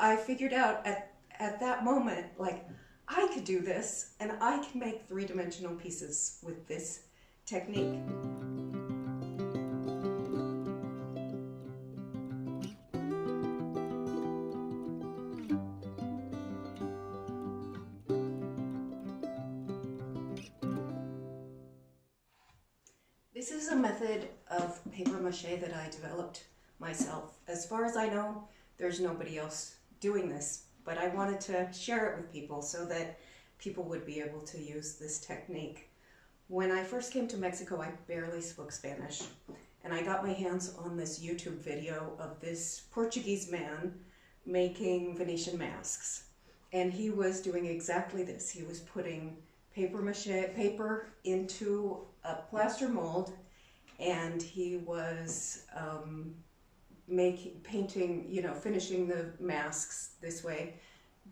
I figured out at that moment, like, I could do this, and I can make three-dimensional pieces with this technique. This is a method of paper mache that I developed myself. As far as I know, there's nobody else doing this, but I wanted to share it with people so that people would be able to use this technique. When I first came to Mexico, I barely spoke Spanish, and I got my hands on this YouTube video of this Portuguese man making Venetian masks. And he was doing exactly this. He was putting paper into a plaster mold, and he was finishing the masks this way.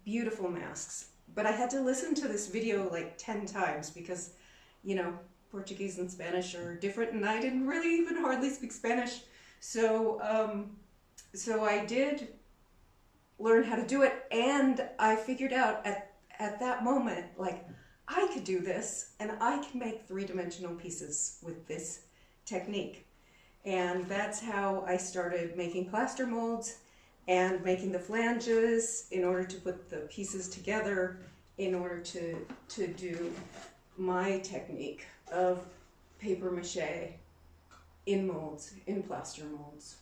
Beautiful masks. But I had to listen to this video like 10 times because, Portuguese and Spanish are different, and I didn't really even hardly speak Spanish. So I did learn how to do it, and I figured out at that moment, like, I could do this, and I can make three-dimensional pieces with this technique. And that's how I started making plaster molds and making the flanges in order to put the pieces together in order to do my technique of paper mache in molds, in plaster molds.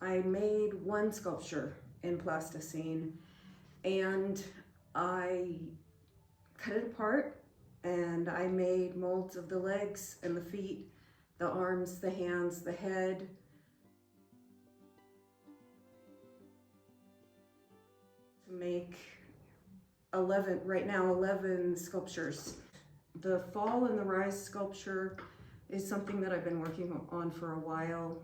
I made one sculpture in plasticine, and I cut it apart, and I made molds of the legs and the feet, the arms, the hands, the head. To make 11 sculptures. The fall and the rise sculpture is something that I've been working on for a while,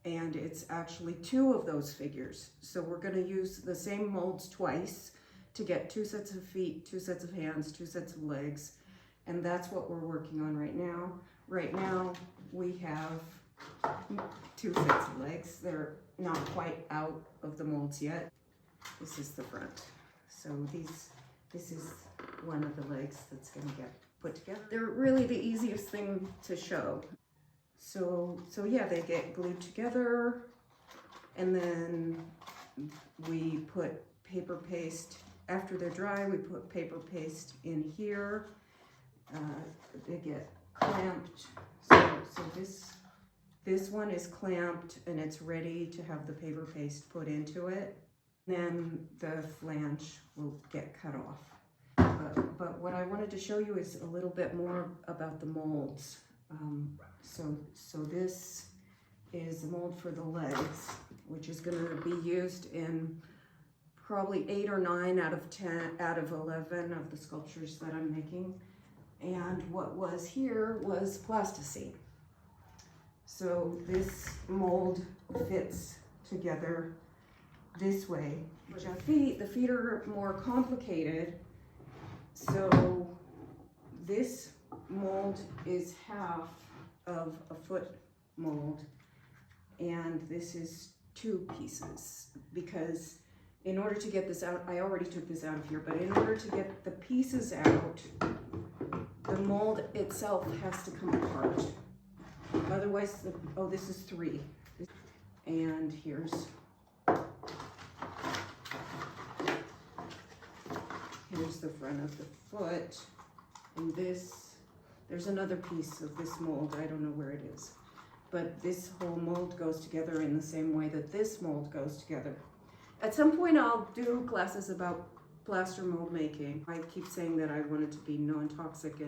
and it's actually 2 of those figures. So we're going to use the same molds twice to get 2 sets of feet, 2 sets of hands, 2 sets of legs, and that's what we're working on right now. Right now we have 2 sets of legs. They're not quite out of the molds yet. This is the front. So this is one of the legs that's going to get put together. They're really the easiest thing to show. So yeah, they get glued together, and then we put paper paste. After they're dry, we put paper paste in here. They get clamped. So this one is clamped, and it's ready to have the paper paste put into it. Then the flange will get cut off. But what I wanted to show you is a little bit more about the molds. So this is the mold for the legs, which is going to be used in probably 8 or 9 out of 11 of the sculptures that I'm making. And what was here was plasticine. So this mold fits together this way. The feet are more complicated. So this mold is half of a foot mold, and this is 2 pieces, because in order to get this out, I already took this out of here, but in order to get the pieces out, the mold itself has to come apart. Otherwise, this is 3. And here's the front of the foot. And there's another piece of this mold. I don't know where it is. But this whole mold goes together in the same way that this mold goes together. At some point, I'll do classes about plaster mold making. I keep saying that I want it to be non-toxic,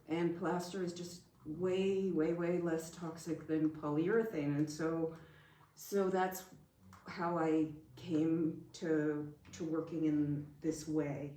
and plaster is just way less toxic than polyurethane. And so that's how I came to working in this way.